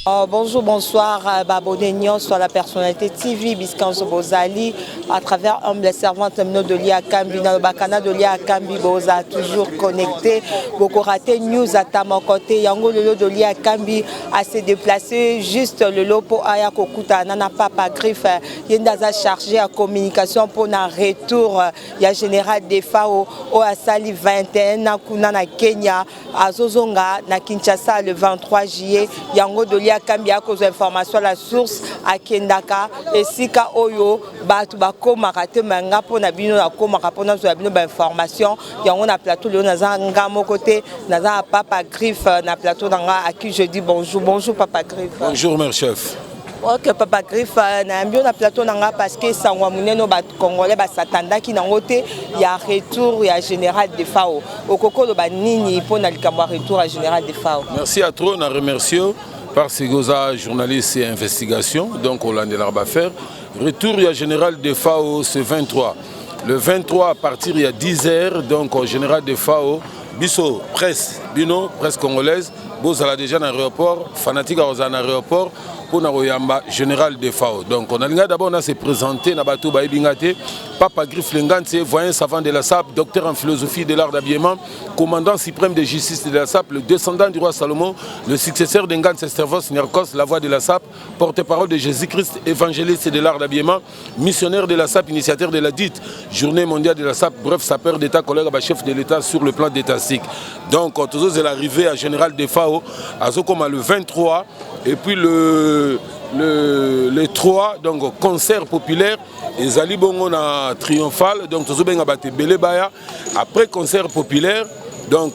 Bonjour, bonsoir, Babonignon sur la personnalité TV, Biscanso Bozali, à travers Humble Servante de Lia Kambi, dans le Bakana de Lia Kambi, Boza, toujours connecté. Beaucoup raté news à ta côté, Yango le de Lia Kambi a se déplacé juste le lot pour Aya Kokuta, Nana Papa Griffe, Yendaza chargé à communication pour un retour, il y a Général Defao, au Asali 21, na Kenya, à Zozonga, na Kinshasa le 23 juillet, Yango de Lia Kambia cause information la source à Kendaka et Sika Oyo batu bako marate manga pour na bino na ko marapo na zo bino ba information yango na plateau le na zanga mo côté na za Papa Griffe na plateau nanga à qui je dis bonjour Papa Griffe. Bonjour mon chef. Ok Papa Griffe na mbio na plateau nanga parce que sangwa muneno ba congolais ba satanda ki na ngote ya retour ya Général Defao okoko lo ba nini pour na likamwa retour à Général Defao. Merci à trop na remercier parce que Goza journaliste et investigation donc on l'a faire retour il y a Général Defao ce 23 le 23 à partir il y a 10h donc au Général Defao biso presse bino presse congolaise bozala déjà dans l'aéroport fanatique à l'aéroport pour Naroyamba Général Defao. Donc on a d'abord on a se présenté na bateau baibingate Papa Griffe Lengante, voyant savant de la SAP, docteur en philosophie de l'art d'habillement, commandant suprême de justice de la SAP, le descendant du roi Salomon, le successeur d'Engan Sestervos Nyarkos, la voix de la SAP, porte-parole de Jésus-Christ, évangéliste de l'art d'habillement, missionnaire de la SAP, initiateur de la dite journée mondiale de la SAP, bref sapeur d'État, collègue à chef de l'État sur le plan d'étatique. Donc toujours est l'arrivée à Général Defao, à Zokoma le 23, et puis le 3, donc concert populaire, et Zali Bongo na triomphal, donc tout bien abatté Belebaya. Après concert populaire, donc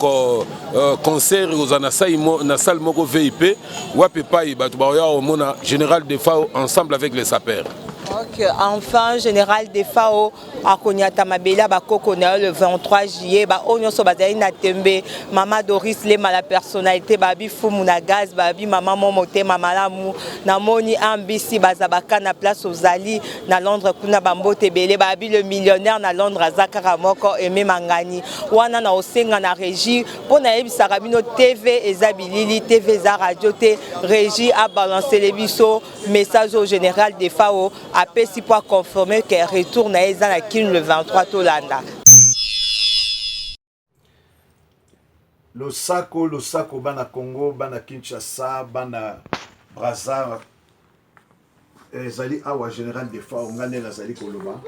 concert aux na salle Moko VIP, Wapepai Batubaya au Mona Général Defao ensemble avec les sapeurs. Ok, enfin, Général Defao, à Konyata Mabela, le 23 juillet, Onyo Sobazai Natembe, Maman Doris Lema, la personnalité, Babi Fumuna Gaz, Babi Maman Momote, Maman Lamou, Namoni Ambisi, Bazabaka, na place aux Ali, na Londres, Kuna Bambo Tebele, Babi le millionnaire, na Londres, Zakara Moko, Aimé Mangani, Wana na Osenga na Régie, pour Naïb Sarabino TV, Ezabilili, TV Za Radio T, Régie a balancé les bisous, message au Général Defao. Après, si pour confirmer qu'elle retourne à Ezanakin le 23 Tolanda. Le Sako, Bana Congo, Bana Kinshasa, Bana Brazza, Zali Awa Général Defao, Ngane Nazali Koloba.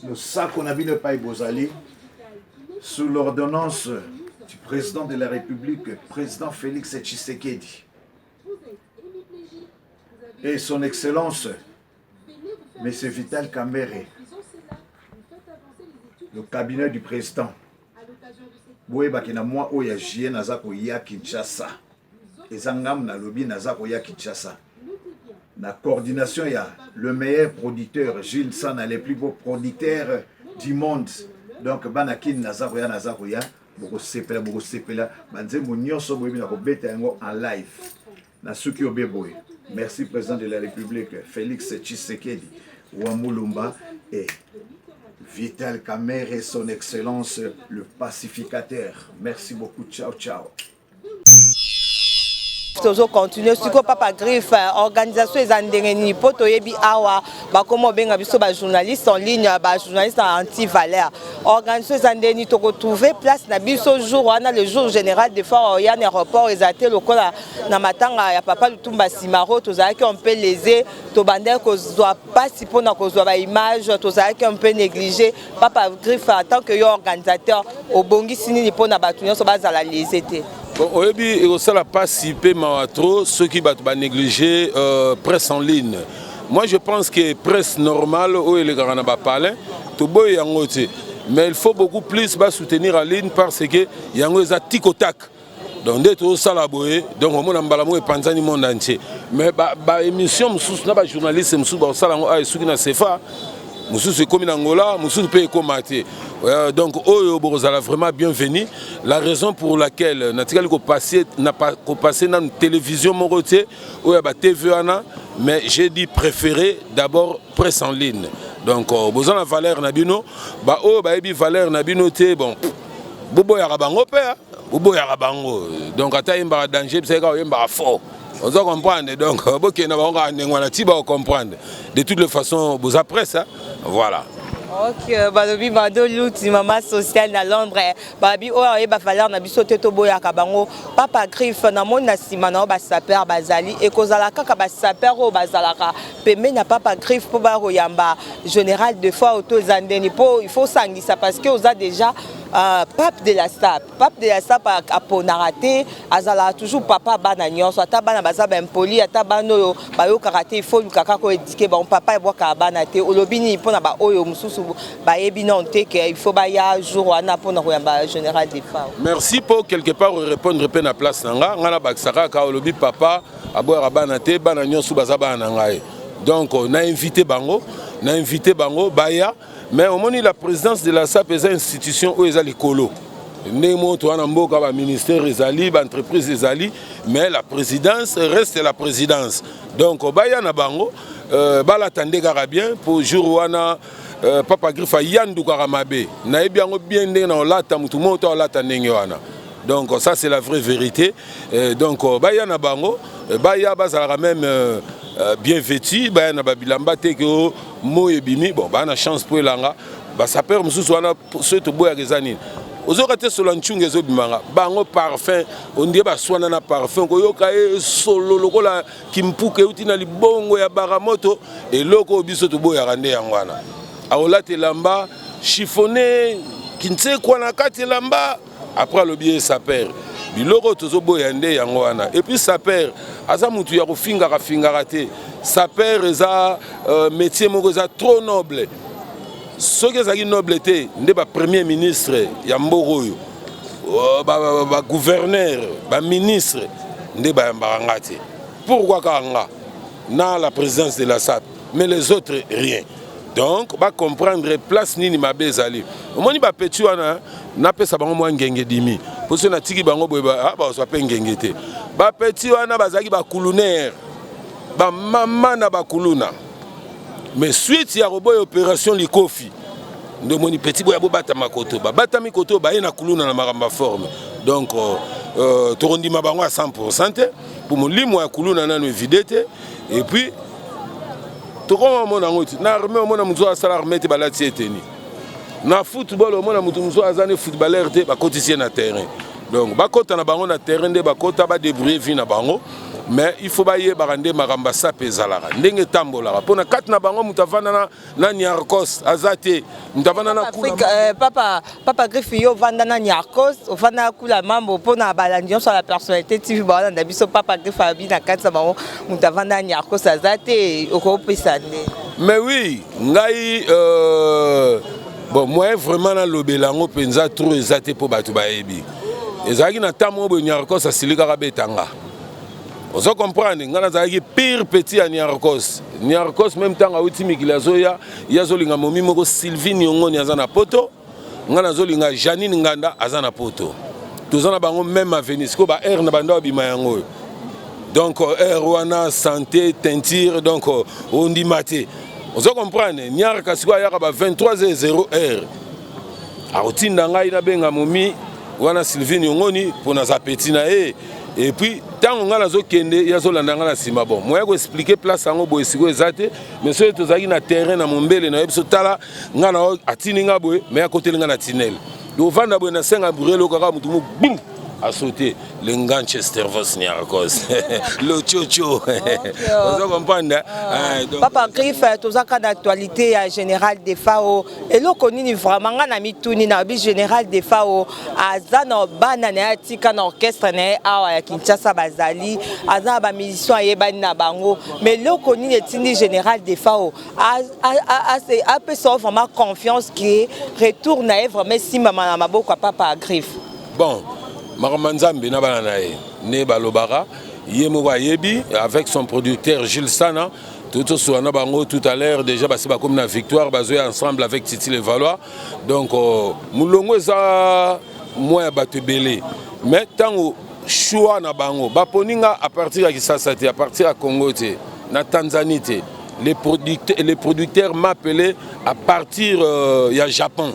Le Sako Nabine Paï Bozali, sous l'ordonnance du président de la République, président Félix Tshisekedi, et son Excellence, M. Vital Kamerhe, le cabinet du président. Boye bakina moi oya jie nazako ya Kinshasa. Ezangam na lobby nazako ya Kinshasa. La coordination il y a le meilleur producteur Gilles Sana, les plus beaux producteurs du monde. Donc banakin nazako ya boko sepela banze munyoso boye bina ko beta yango en live. Na suki obeboye. Merci président de la République Félix Tshisekedi Wamulumba et Vital Kamerhe, son excellence le pacificateur. Merci beaucoup, ciao ciao. Toujours continuer sur Papa Griffe organisation les andengeni poto yebi awa ba komo benga biso ba journaliste en ligne ba journaliste anti-valeur organisation les andengeni to retrouver place na biso jour wana le jour Général Defao ya aéroport ezaté lokola na matanga ya Papa Lutumba Simaro tozaki on peut léser to bander ko doit pas si pona ko doit ba image tozaki un peu négligé Papa Griffe en tant que organisateur au bongi sini pona batunyo so bazala lésété. Bon, oyebi ekosala participer trop ceux qui battent négliger presse en ligne. Moi je pense que presse normale où les gars n'ont parlé, tout beau yango te. Mais il faut beaucoup plus soutenir en ligne parce que yango est à tic au tac. Donc d'être au salaboé, donc au monde en balamou et panzani monde entier. Mais bah émission moussous n'a pas journaliste moussous bah salango ah ceux qui n'a sefa. Moussous c'est comme in Angola, moussous peut commater. Donc Oyo Borozala vraiment bienvenue. La raison pour laquelle n'a pas passé dans la télévision Moroté ou à TV ana, mais j'ai dit préféré d'abord presse en ligne. Donc besoin la valeur nabino, bah oh bah ebi valeur nabino té bon. Bobo ya rabango père, bobo ya rabango. Donc ata yemba danger, c'est quand yemba fort. On doit comprendre. Donc, vous comprendre. De toutes les façons, vous après ça, voilà. Ok, balobi bando luti maman sociale na Londres. Babi o e ba valeur na biso te to boya ka bango. Papa Griff na mona sima na ba saper bazali e kozala kaka ba saper o bazalaka. Peme na Papa Griff po ba royamba général de fois auto zandeni po il faut sangisa parce que oza déjà pape de la SAP. Pape de la SAP a ponarate azala toujours papa bana nyonso ata bana baza ba impoli ata bano ba yo karaté il faut lukaka ko éduquer ba papa e boka bana te olobini pona ba oyo mususu ba ebina onte que il faut ba ya jour wana pona royamba général des femmes. Merci pour quelque part répondre pe na place nanga ngana baksaka ka olobi papa aboya bana te bana nyonso baza bana ngai. Donc on a invité bango baya. Mais au moment de la présidence de la SAP, c'est une institution où il y a les colos. Nous avons un ministère, une entreprise, mais la présidence reste la présidence. Donc, il y a un bango, il y a bien pour jour où Papa Griff a yandu karamabe. Na bien bien dans la tamutu moto la tanengoana. Donc ça c'est la vraie vérité. Donc il y a un bango, il y a même bien vêtu, bah na babilamba te que mo ebimi bon bah na chance pour langa bah ça perd mususu wana ce to boya gezanini ozokate solo nchunge zo bimanga bango parfum on dit ba swana na parfum ko yoka e solo lokola kimpuke utina libongo ya baramoto et loko biso to boya rande yangwana aolate lamba chiffonné kinse kwa na kati lamba après le billet ça perd biloko tozo boya nde yangwana et puis ça perd aza mutu ya kofinga te sa père eza métier moko eza trop noble soki ezalaki noble te nde ba premier ministre ya mboka oyo ba gouverneur ba ministre nde bayambaka nga te pourquoi kanga na la présidence de la SAP mais les autres rien donc ba comprendre place nini mabe ezali omoni ba petit wana napesa bango mwa ngenge dimi poso na tiki bango boye ba so pe ngenge te ba petit wana bazaki ba kulunaire ba mama na ba kuluna mais suite ya roboy opération likofi ndo moni petit boya bo bata makoto ba bata mikoto ba ina kuluna na maramba forme donc torondi mabango à 100% pour mon limo ya kuluna nanu videte et puis tokoma mona ngoti na armée mona muzo asala armée te balati eteni na football mona mutu muzo azane footballeur te ba cotiser na terrain donc ba kota na bango na terrain de ba kota ba débrouiller vie na bango mais il faut bailler barande maramba sa pezalara ndenge tambola pona kat na bango mutavana na Niarkos azate mutavana na kula papa Griff yo vanda na Niarkos ofana kula mambo pona balandion sur la personnalité TV bana na biso papa Griff abi na kat sa bango mutavana na Niarkos azate okopesa nde mais oui ngai bon moi vraiment na lobelango penza trop ezate po batu baebi ezaki na tamo bo Niarkos asilika kabetanga. On se comprend, il pire petit à Niarkos. Niarkos, même temps, à Outimikilazoya, il y a Zolinga Momimo, Sylvine Yongo, Yazana Poto, Zolinga Janine Nganda, Azana Poto. Tous en avons même à Venise, Koba Air Nabando Bimayango. Donc, Air Wana, Santé, Teinture, donc, on dit maté. On se comprend, Niarkos, il y a 23h0 heure. À Outindanga, il y a Benga Momi, Wana Sylvine Yongoni, pour nos appétits. Et puis, tant qu'on a kende, il y a zolandanga sima bon. Moi, je vais expliquer place en haut, c'est exact. Mais ceux qui sont na terrain, na mombele, na ebsotala, ngana atininga boy, mais à côté ngana tinel. Donc, vanda boy na senga brûler le kaka mutumu, boum, a sauté. Le Manchester Vos Niarkos, le Chocho. Vous comprenez? Papa Griff, tout ça d'actualité général des FAO. Et là, on est vraiment na mituni na bi général des FAO. Azana banana tika na orchestre na awa Kinshasa bazali. Azana ba musicien yebani na bango. Mais là, on est tini général des FAO. A peu ça vraiment confiance qui retourne vraiment si maman na maboko Papa Griff. Bon. Maramanzambe na bananae ne balobara yemoba yebi avec son producteur Gilles Sana tout sur na bango tout à l'heure déjà basi ba comme na victoire bazoya ensemble avec Titi Le Valois donc mulongo eza moi batebele mais tango choix na bango baponinga à partir de Kinshasa à partir de Congo na Tanzanie les producteurs m'appelaient à partir ya Japon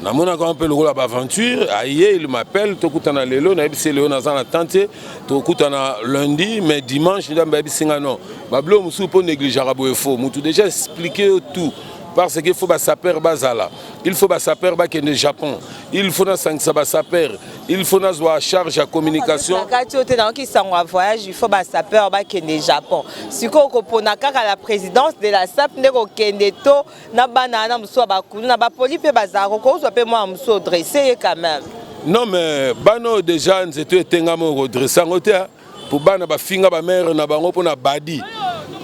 namona quand un peu le rôle d'aventure. Aïe, il m'appelle, tokutana lelo, na ebisi lelo na zana tante, tokutana lundi, mais dimanche, il m'a dit non. Bablo musu pour négliger aboye faux. Mutu déjà expliqué tout. Parce qu'il faut saper bazala, il faut saper bakende Japon, il faut na sangsa saper, il faut na zoa charge à communication. Quand tu es dans qui sont en voyage, il faut saper bakende Japon. Si ko pona kaka la présidence de la SAP ndeko kende to na banana muso bakulu na ba poli pe bazako ko zo pe moi muso dressé quand même. Non mais bano déjà nzeto etengamo redresser ngote pour bana ba finga ba mère na bango pona badi.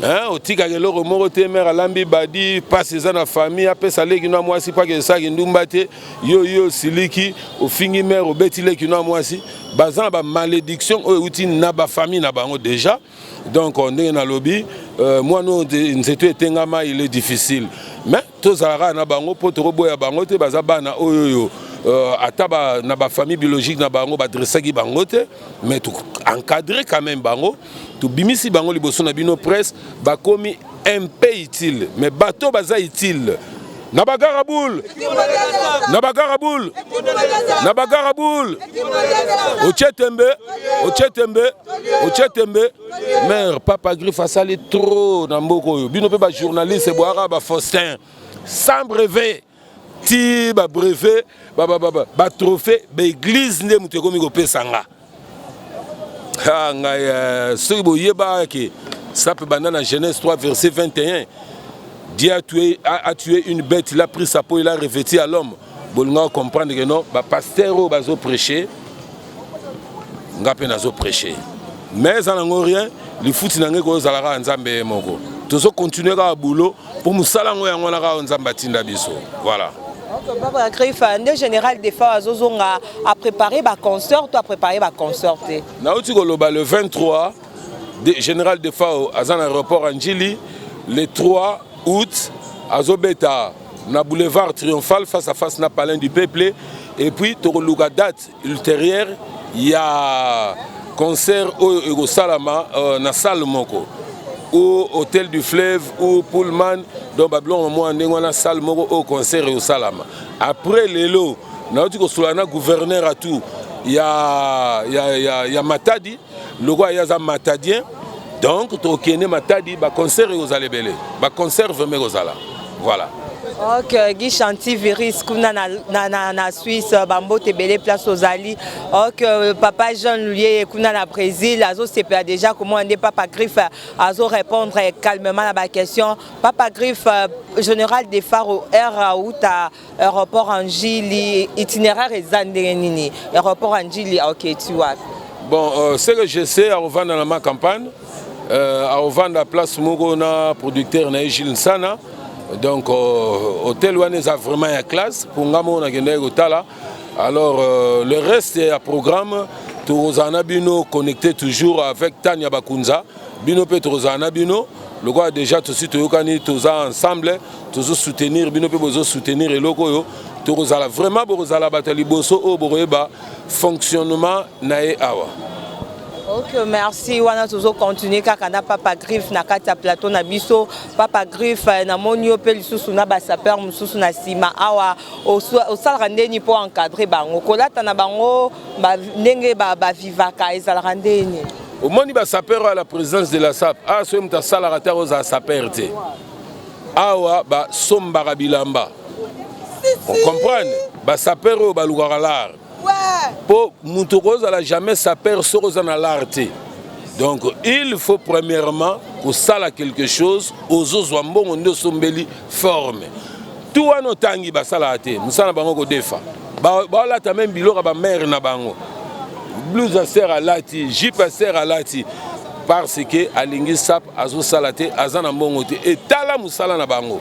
Hein, au tika que l'euro moroté mère alambi badi passe dans la famille après ça les qui nous moi si pas que ça qui nous batte yo siliki au fingi mère au betile qui nous moi si bazan ba malédiction au outil na ba famille na bango déjà donc on est dans lobby moi nous c'était tengama il est difficile mais tous ara na bango pour te reboya bango te bazabana oyo ataba na ba famille biologique na bango ba dressaki bango te mais tout encadrer quand même bango tout bimisi bango liboso na bino presse ba komi un peu utile mais bateau baza utile na bagaraboul ochetembe mère papa griffe a sali trop na mboko bino pe ba journaliste boara ba Faustin sans brevet ti ba brevet ba trophée ba église nde mutu komi ko pesanga ha ngai so boyeba ke ça peut banana Genèse 3 verset 21 Dieu a tué une bête, il a pris sa peau, il a revêti à l'homme. Bon, comprendre que non, bah pasteur au bazo prêcher, ngapé nazo prêcher. Mais en ango rien, les fouti n'angé ko zalara nzambe moko. Tozo continuer à boulot pour musalango yango na ka nzamba tinda biso. Voilà. Donc Papa Griffe, le général des fois azozonga a préparé ba concert, toi a préparé ba concert. Na uti ko loba le 23 général des fois azan aéroport Anjili, le 3 août, à Zobeta, na boulevard Triomphal, face à face na Palais du Peuple. Et puis, pour la date ultérieure, il y a concert au Salama, na Salmoko, au Hôtel du Fleuve, ou Pullman, dans Babylon, moi, on a Salmoko au concert au Salama. Après les lots, na Solana gouverneur à tout, il y a Matadi, le roi Yaza Matadien. Donc, tu as Matadi, bah concert aux Alébélé, bah concert vraiment aux Ala. Voilà. Ok, Guy Chanty Viris, kuna na Suisse, Bambo Tebele place aux Ali. Ok, Papa Jean Loulier, kuna na Brésil, Azo CPA déjà comment on est Papa Griffe, Azo répondre calmement à la question. Papa Griffe, général des phares au Air aéroport Anjili, itinéraire et Zandenini, aéroport Anjili, ok, tu vois. Bon, ce que je sais, à revendre dans ma campagne. À revendre la place Mogona, producteur na Gilles Sana. Donc, hôtel Ouanez a vraiment une classe. Pour nous, on a gagné au Tala. Alors, le reste est à programme. Tourozana Bino connecté toujours avec Tania Bakunza. Bino peut Tourozana Bino. Le gars déjà tout de suite tous ensemble. Tous soutenir. Bino peut soutenir et logo. Tourozala vraiment Borozala Batali Bosso au Boreba. Fonctionnement nae awa. Ok, merci. On a toujours continué car on a Papa Griffe na kata plateau na biso. Papa Griffe na monio pe lisusu na ba saper mususu na sima awa au sal randeni pour encadrer bango. Kolata na bango ba ndenge ba vivaka ezal randeni. Au moni ba saper à la présidence de la SAP. Ah so mta sala rater aux saper te. Awa ba sombara bilamba. On comprend ba saper au ba lugaralar. Pour Moutouros, elle n'a jamais sa personne dans l'arté. Donc, il faut premièrement que ça a quelque chose, aux autres, on ne sont pas formés. Tout à nos tangi, ça l'a été. Nous sommes en défa. Là, tu as même bilo à mère na bango. Blues à serre à lati, jeep à serre à lati. Parce que à l'ingis sap, à zo salate, à zan ambongote. Et tala musala na bango.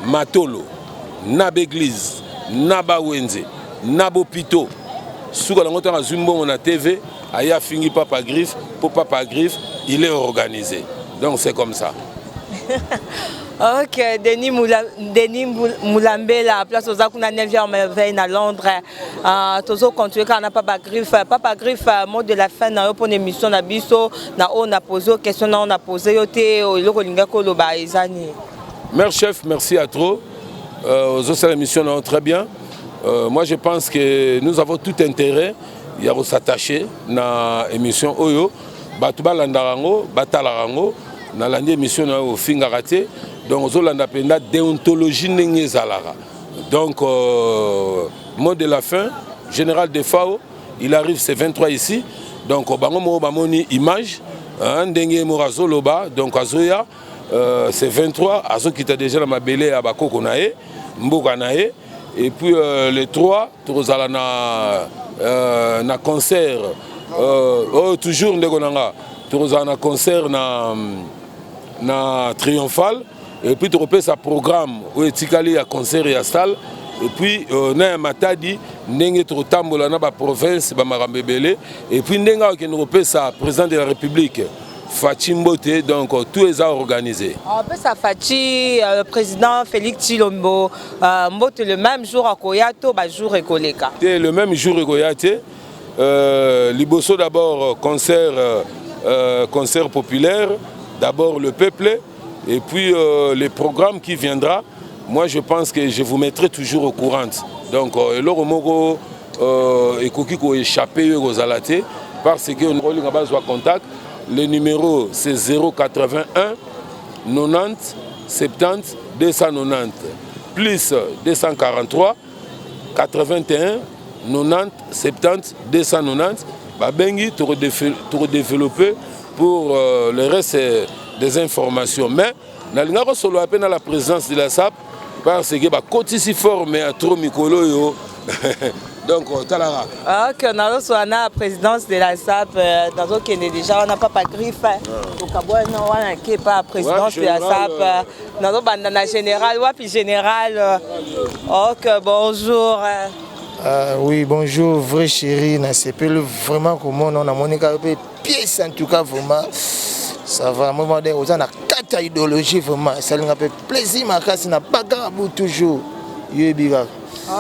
Matolo, nabéglise, nabawenze. Nabo Pito, sous la montagne à Zumbo, on a TV, Aya fini Papa Griffe, pour Papa Griffe, il est organisé. Donc c'est comme ça. Ok, Denis Moulambe, la place aux Akuna 9e veille à Londres. Toujours continuer quand on a Papa Griffe. Papa Griffe, mot de la fin, pour l'émission, on a posé aux questions, on a posé au thé, au Logolinga Koloba, Izani. Merci chef, merci à trop. Aux autres émissions, très bien. moi je pense que nous avons tout intérêt à s'attacher à l'émission Oyo. Batuba Landarango, Batalarango, na landi émission au Fingarate. Donc, nous avons la déontologie Nengezalara. Donc, mot de la fin, général de FAO, il arrive, c'est 23 ici. Donc, bango bamoni image, Ndenge Morazo Loba, donc Azoya, c'est 23. Azo qui t'a déjà la mabélé à Bako Nae, Mboka Nae. Et puis les 3, Torozala na concert, toujours Ndegonanga, Torozala na concert na Triomphal. Et puis tu repères sa programme où etikali à concert et à salle. Et puis na matadi ndenge trotambola na ba province ba marambebele. Et puis ndenge qui nous repère sa président de la République. Fachi Mbote, donc tout est organisé. On peut ça Fachi, le président Félix Tshilombo, Mbote le même jour à Koyato, jour Ekoleka. Le même jour à Koyate, Liboso d'abord concert populaire, d'abord le peuple, et puis les programmes qui viendra. Moi je pense que je vous mettrai toujours au courant. Donc l'Oromogo et Kokiko échappé aux Alate, parce que nous avons contact. Le numéro c'est 081 90 70 290 plus 243 81 90 70 290. Babengi pour développer pour le reste des informations. Mais nous avons solo à peine à la présence de la SAP parce que côté si formé à trop mikolo. Donc, Talara. Ok, on a reçu la présidence de la SAP, dans lequel déjà on n'a pas griffe. Donc, on n'a pas la présidence de la SAP. Nous avons la générale, puis général. Ok, bonjour. Oui, bonjour, vrai chéri. C'est vraiment comment on a mon pièce en tout cas, vraiment. Ça va, moi, on a 4 idéologies, vraiment. Ça nous fait plaisir, ma casse, n'a pas garabou toujours.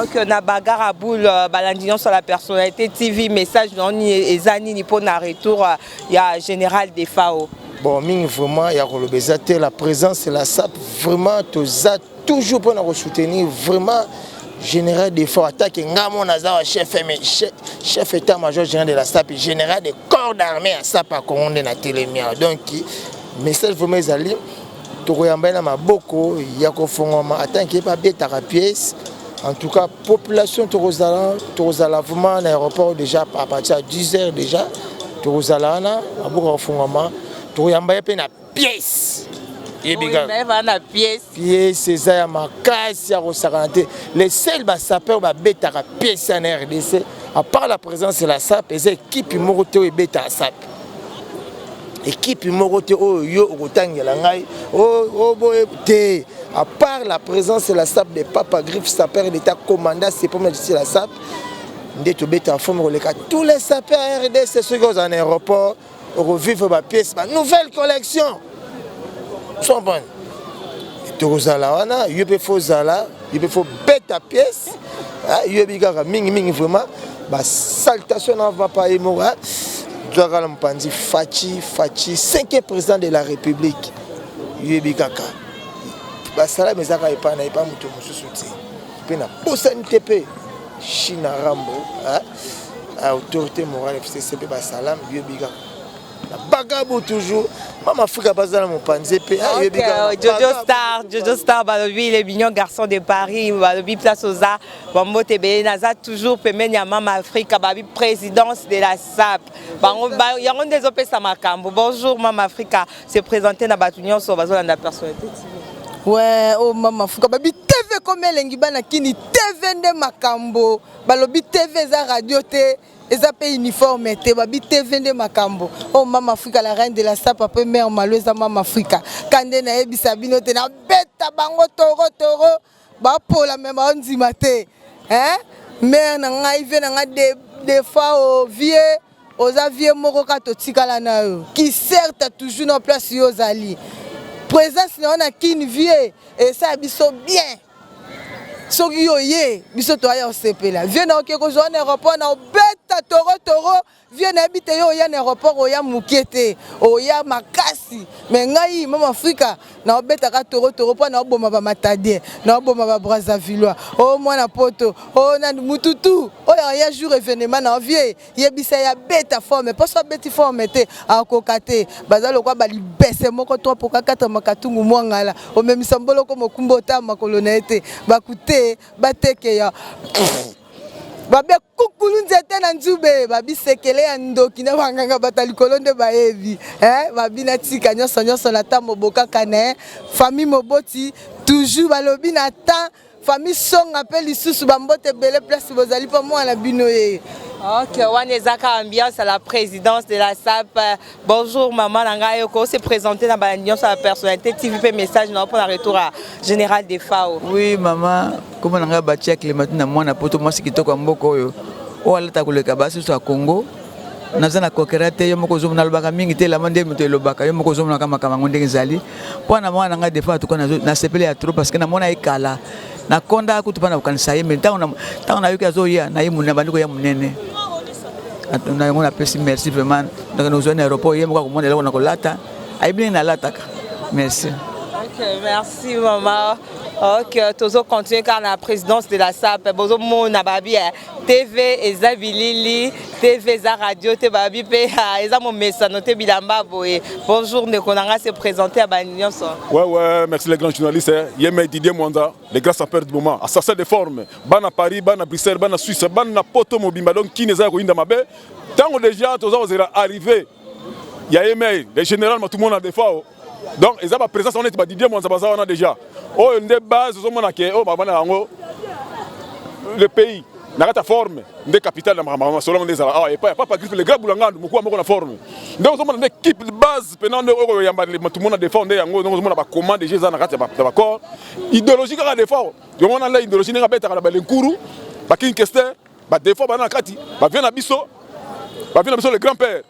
Ok, on a bagarre à boule, balandion sur la personnalité TV, message non et zani ni pour un retour, il y a général des FAO. Bon, vraiment, il y a la présence de la SAP, vraiment, toujours pour nous soutenir, vraiment, général des FAO, attaque, chef état-major général de la SAP, général des corps d'armée à SAP à Congo na Télémia. Donc, message vraiment, ils allaient, Tokoyambana Maboko, Yakofongoma, attends qu'il n'y ait pas bête à pièce. En tout cas, population Torozala, vraiment, l'aéroport déjà, à partir de 10h déjà, Torozala, à Bourg-en-Fongama, Tokoyambaya pe na pièce. Oui, mais na pièce. Pièce, c'est ça, ma casse, à Rosarante. Les seuls sapeurs, bête à pièce en RDC, à part la présence de la SAP, les équipes Moroto et bête à SAP. Équipe Morote yo Rotangela ngai boé à part la présence de la SAP de Papa Griff sapeur d'état commandant c'est pour mettre la SAP ndeto beta en forme releka tous les sapeurs RDC ceux qui sont en aéroport revivre ma pièce ma nouvelle collection sont bonnes Torozala wana yebe fozala yebe fo beta pièce yebe gaga mingi vraiment ba salutation na va pas émora Fachi, 5e président de la République. Yuebi Kaka. Basala mezaka epana epa muto mususuti. Pena posani TP China Rambo, autorité morale FCCP basalam Yuebi Kaka. La bagabo toujours. Maman Afrika bazala mon panze pe Yuebi Kaka. Jojo Star balobi les mignons garçons de Paris, balobi place aux arts. Bambo Tebe Naza toujours pemeni ya Mama Afrika babi présidence de la SAP. Il y a des opé Samakambo. Bonjour Mama Afrika, c'est présenté dans Batunion sur la personnalité. Ouais, oh Mama Afrika, babi TV comme l'engibana kini TV de Makambo, balobi TV za radio te, eza pe uniforme te, babi TV de Makambo. Oh Mama Afrika, la reine de la SAP, après mère malheureuse Mama Afrika. Kande na ebisa bino te na beta bango toro, ba pour la même ondima te. Hein? Mère na ngai ve na nga des fois au vieux aux avions moroka totikala na yo qui certes toujours en place yo zali présence on a kin vieux et ça biso bien soki yo ye biso to ya sepela vieux na okeko zo na aéroport na beta toro vieux na bite yo ya na aéroport o ya mukete o ya makasi beti mais ngai Mama Africa na obetaka toro po na oboma ba Matadien na oboma ba Brazzaville o mwana poto o na mututu o ya jour événement na vie yebisa ya beta forme pas so beti forme te akokate bazalo kwa bali bese moko to pour kakata makatungu mwangala o memisa mbolo ko mokumbo ta makolo na ete bakute bateke ya babe kukulu nzete na nzube babi sekele ya ndoki na banganga batalikolo nde baevi babi na tika nyonso na tambo bokaka na famille moboti toujours balobi na temps famille songa pe lisusu bambote bele place bozali pa mwana bino ye. Ok, Wanezaka ambiance à la présidence de la SAP. Bonjour maman Nangayo, on s'est présenté dans l'ambiance à la personnalité TVP message pour le retour à général des FAO. Oui maman, comment on a battu avec les matins moi na poto moi c'est qui toka mboko yo. O alata koleka basi so Congo. Nazana kokerate yo moko zomu na lobaka mingi te la mande muto lobaka yo moko zomu na kama ngonde ngizali. Po na mwana nga des fois tout na sepele ya trop parce que na mona ikala. Na konda kutupana ukanisa yeme tango na yuki azoya na yimu na bandiko ya munene. On a apprécié merci vraiment donc nous sommes aéroport hier moi comment on a colata ai bien na lataka merci. Ok, merci maman. Ok, toujours continuer car la présidence de la SAP bozo mona babi TV ezabilili TV za radio te babi pe eza mon message noté bilamba boye. Bonjour ne konanga se présenter à Banignon ça. Ouais merci les grands journalistes Yeme Didier Mwanda les grands sapeurs du moment assassin de forme bana Paris bana Bruxelles bana Suisse bana Poto Mobimba donc qui neza ko inda mabe tant déjà tous ont arrivé il y a email les général tout le monde a des fois donc ils ont présence on est pas Didier Mwanda on a déjà oh une des bases aux hommes qui oh bana ngo le pays n'a pas forme des capitales dans ma selon des ah et pas griffe les gars boulangando moko moko na forme donc on a une équipe de base pendant tout le monde a défendre yango donc on a ba commande déjà za na kati ba corps idéologique à des fois donc on a la idéologie nga beta ba lenkuru ba king kester ba des fois ba na kati ba vient na biso le grand-père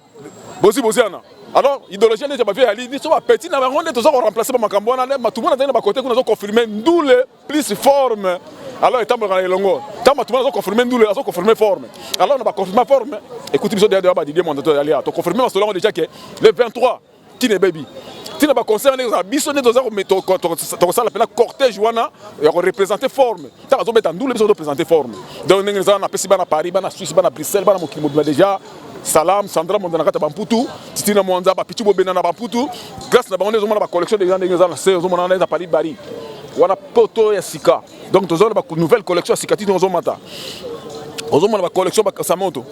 Boziana. Alors idéologie n'est pas fait ali ni so ba petit na bango ndeto zo remplacer ba makambo na tout le monde na ba côté kuna zo confirmer ndule plus forme. Alors étant dans les longueurs tant tout le monde a confirmé ndule a confirmé forme. Alors on va confirmer forme. Écoutez biso derrière ba Didier Mwanda to ali a to confirmer selon déjà que le 23 qui n'est baby tu n'as pas concerné les biso ndeto zo mettre to ça la cortège wana et représenter forme. Ta zo mettre ndule biso représenter forme. Donc nous on a passé bana Paris bana Suisse bana Bruxelles bana mokimo déjà Salam, Sandra Mondanakata Bamputu, Titina Mwanza, Pichu Bobena Bamputu, grâce à la collection des gens des gens à Paris Bari. On a Poto et Sika. Donc, nous avons une nouvelle collection à Sikati dans Zomata. Nous avons une collection à Samoto.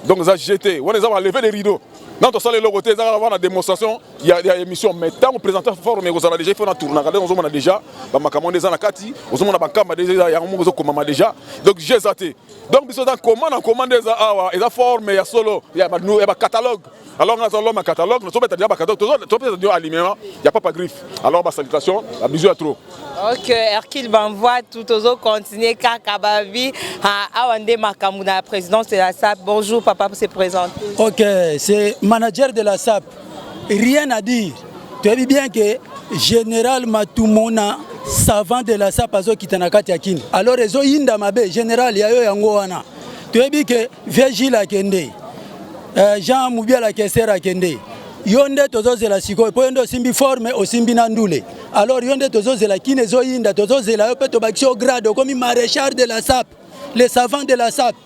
Donc, nous avons jeté, on a levé les rideaux. Dans tout ça, les logos, nous avons une démonstration, il y a des émissions. Mais tant que nous présentons fort, nous avons déjà fait un tour. Nous avons déjà, nous avons déjà, nous avons déjà. Donc, j'ai zaté. Donc, nous avons commandé des formes, il y a solo, il y a un catalogue. Alors, nous avons un catalogue, nous avons un catalogue, nous avons aliment, il n'y a pas de griffe. Alors, salutation, la bisou à trop. Ok, Hercule Banvoit, tout aux autres continuer, Kakabavi, à Awande Makamuna, la présidence de la SAP. Bonjour, papa, pour se présenter. Ok, c'est manager de la SAP. Rien à dire. Tu as vu bien que Général Matumona, savant de la SAP, a quitté Nakati Akin. Alors, ils ont Yinda Mabe, Général Yayo Yangoana. Tu as vu que Virgile Akende, Jean Moubiala Kesser Akende. Yonde tozo zela siko poendo simbi forme o simbi nandule alors yonde tozo zela kine zo yinda tozo zela yo peto bakisho grade comme maréchal de la SAP les savants de la SAP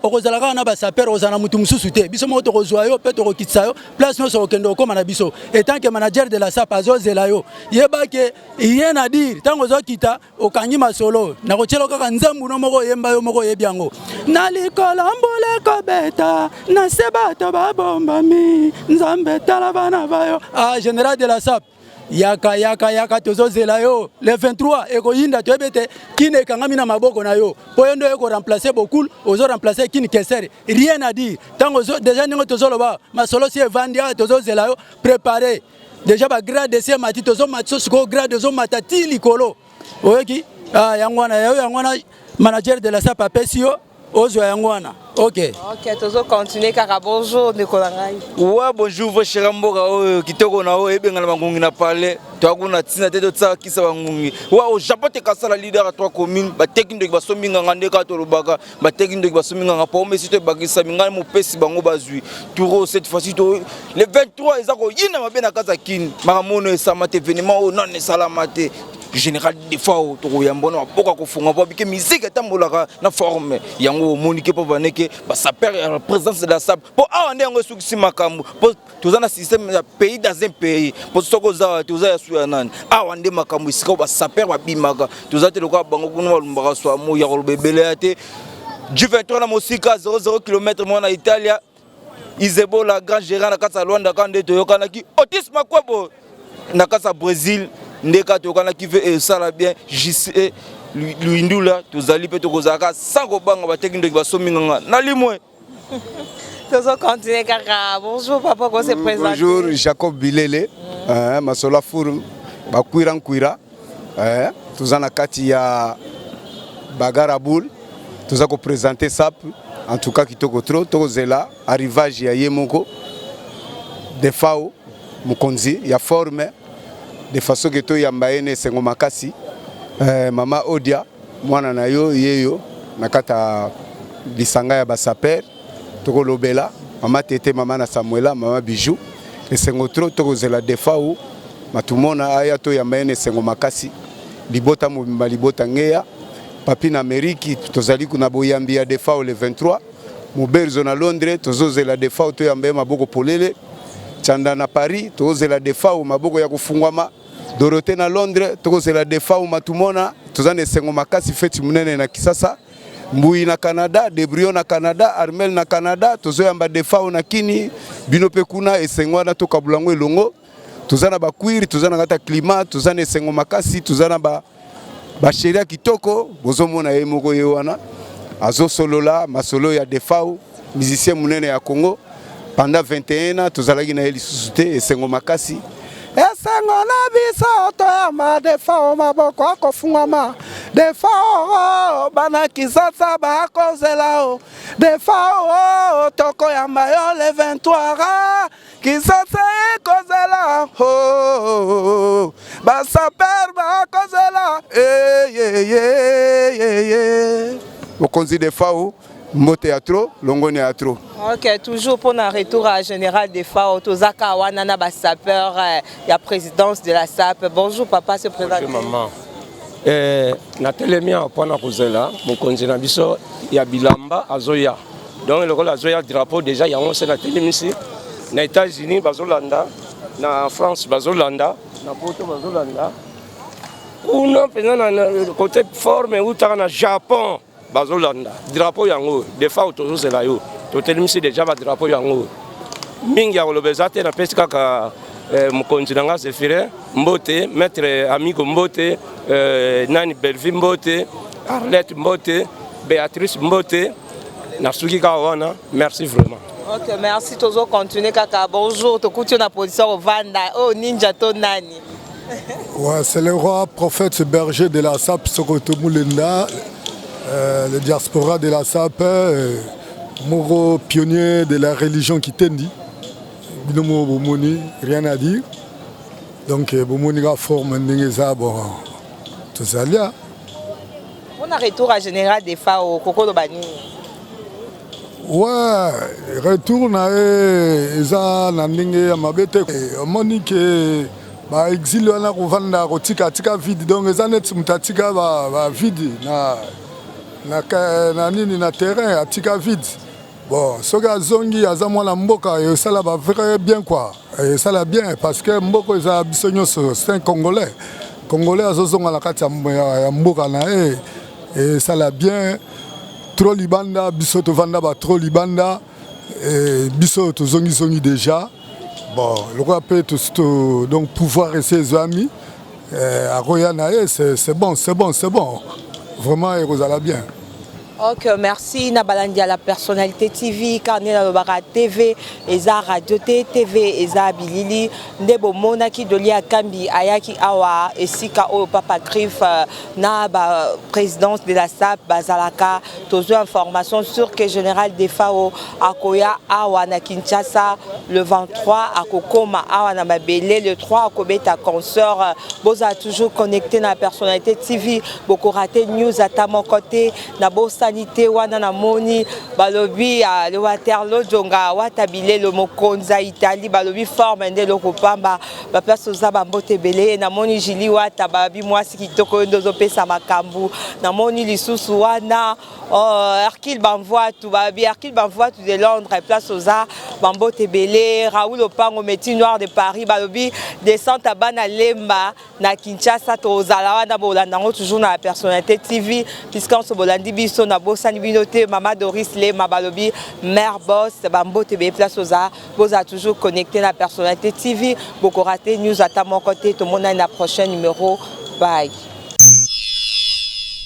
okozalaka na ba saper ozana mutu mususu te biso mo to kozwa yo peto kokitsa yo place no so kendo ko mana biso et tant que manager de la SAP azo zela yo yeba ke rien à dire tango zo kita okangi masolo na ko chelo kaka nzambu no moko yemba yo moko yebiango na likolambole ko beta na sebato babomba mi nzambe tala bana bayo général de la SAP yaka tozo zela yo le 23 eko yinda to ebete kine kangami na maboko na yo poyendo eko remplacer beaucoup ozo remplacer kine kesser rien à dire tango déjà ningo tozo loba masolo si evandia tozo zela yo préparer déjà ba grade de mati tozo matso ko grade zo matati likolo oyeki yangwana manager de la SAP apesio ozwa yango wana. Ok. Ok, toujours continuer car bonjour Nicolas Ngai. Ouais, bonjour vos chers mboka kitoko na o ebengana bangungi na parler. Toi kuna tina te tsa kisa bangungi. Wa o Japon te kasala leader à 3 communes, ba tekindo ba sominga ngande ka to lobaka, ba tekindo ba sominga nga pa mais si to bagisa minga mo pesi bango bazui. Touro cette fois-ci to le 23 ezako yina mabena kaza kin. Maramono esamate événement o non esalamate. Général des fois to yambona boka ko funga bo bike musique etambolaka na forme yango monique po baneke ba sa père présence de la SAP po awande yango sukisi makambo po tozana système ya pays dans un pays po soko za toza ya suya nani awande makambo isiko ba sa père ba bimaka tozate lokwa bango kuno balumbaka so mo ya ko bebele ate du 23 na mosika 00 km mo na Italia Izebo la grand gérant na kata Luanda kande to yokanaki autisme kwebo na kata Brésil ndeka tokana ki veut ça la bien JC Luindula tozali pe tokozaka sans kobanga batekindo ki basominga na limwe. Toujours continuer kaka. Bonjour papa, comment se présente? Bonjour Jacob Bilele. Masola Four bakwira nkwira. Tozana kati ya Bagara Boule. Tozako présenter SAP en tout cas kitoko trop tokozela arrivage ya Yemoko de FAO mukonzi ya forme de façon que to yambaene sengo makasi mama Odia mwana na yo yeyo nakata bisanga ya basaper toko lobela mama Tete mama na Samuela mama Bijou esengo tro toko zela defao matumona aya to yambaene sengo makasi libota mobimba libota ngeya papi na Ameriki tozali kuna boyambi ya defao le 23 muberzo na Londres tozozela defao to yambaye maboko polele chanda na Paris tozozela defao maboko ya kufungwama Dorothée na Londres tokozela defao matumona tozane sengo makasi feti munene na Kisasa Mbui na Canada Debrio na Canada Armel na Canada tozoyamba defao na kini binope kuna esengwa na toka bulango elongo tozana bakwiri tozana kata climat tozane sengo makasi tozana ba sheria kitoko bozomona yemoko yewana azo solola masolo ya defao musicien munene ya Congo pendant 21 ans tozalaki na elisusuté esengo makasi esengo na biso to ya ma defao maboko akofungama defao bana Kisasa ba kozela o defao toko ya mayo le 23 Kisasa kozela ho ba saper ba kozela mokonzi defao Mbo théâtre, longoni théâtre. Ok, toujours pour un retour à Général des FAO, Tozaka Wanana Bassapeur, il y a présidence de la SAP. Bonjour papa, se présente. Bonjour maman. Natelemia Pona Kozela, mon conseiller Biso, il y a Bilamba, Azoya. Donc le rôle Azoya drapeau déjà, il y a 11 Natelem ici. Aux États-Unis, Bazolanda, en France, Bazolanda, na Porto Bazolanda. Ou non, côté forme, ou au Japon. Bazolanda, drapeau yango, des fois autour de la yo, totelimisi déjà ba drapeau yango. Mingi ya kolobezate na pesika ka mukonzi nanga Zefire, Mbote, maître Amigo Mbote, Nani Belvi Mbote, Arlette Mbote, Béatrice Mbote, nasuki ka wana, merci vraiment. Ok, merci toujours continuer kaka. Bonjour, tokuti na position au Vanda, oh ninja to nani. Ouais, c'est le roi prophète berger de la SAP Sokoto Moulenda. Le diaspora de la SAP, Moro pionnier de la religion qui tendi, Binomo Bomoni, rien à dire. Donc Bomoni a formé un bon, tout ça là. On a retour à Général des FAO, Koko Lobani. Ouais, retour na eza na ndenge ya mabete. Monique ba exil wana kovanda kotika tika vide donc eza net mutatika ba vide na nini na terrain atika vide. Bon, soka zongi aza mwana mboka et ça là va vraiment bien quoi. Et ça là bien parce que mboko eza bisonyo c'est un Congolais. Congolais azozonga la kati ya mboka na et ça là bien. Trop libanda biso to vanda ba trop libanda et biso to zongi déjà. Bon, le roi peut donc pouvoir rester ses amis. À Royana c'est bon. Vraiment, il va bien. Ok, merci. Nabalandi à la personnalité TV, Carnet Lobaka TV, Eza Radio TV, Eza Bilili, Ndebo Monaki Dolia Kambi, Ayaki Awa, Esika O Papa Grif, na présidence de la SAP, Bazalaka, toujours information sur que Général Defao, Akoya Awa na Kinshasa, le 23, à Kokoma Awa na Mabele, le 3, à Kobeta Consort, Boza toujours connecté na personnalité TV, beaucoup raté news à ta mon côté, na sanité wana na moni balobi le Waterloo jonga watabile le mokonza Italie balobi forme nde le kopamba ba personne ba mbote belé na moni jili wata babi mwasi kitoko ndozo pesa makambu na moni lisusu wana Arkil banvoa tu babi Arkil banvoa tu de Londres place oza bambote belé Raoul Opango métier noir de Paris balobi descente à bana lemba na Kinshasa to zala wana bolanda toujours na personnalité TV puisqu'on se bolandi biso na bosani binoté Mama Doris Le Mabalobi mère boss bambo tebe place oza boza toujours connecté la personnalité TV beaucoup raté news à ta mon côté tout le monde a un prochain numéro bye.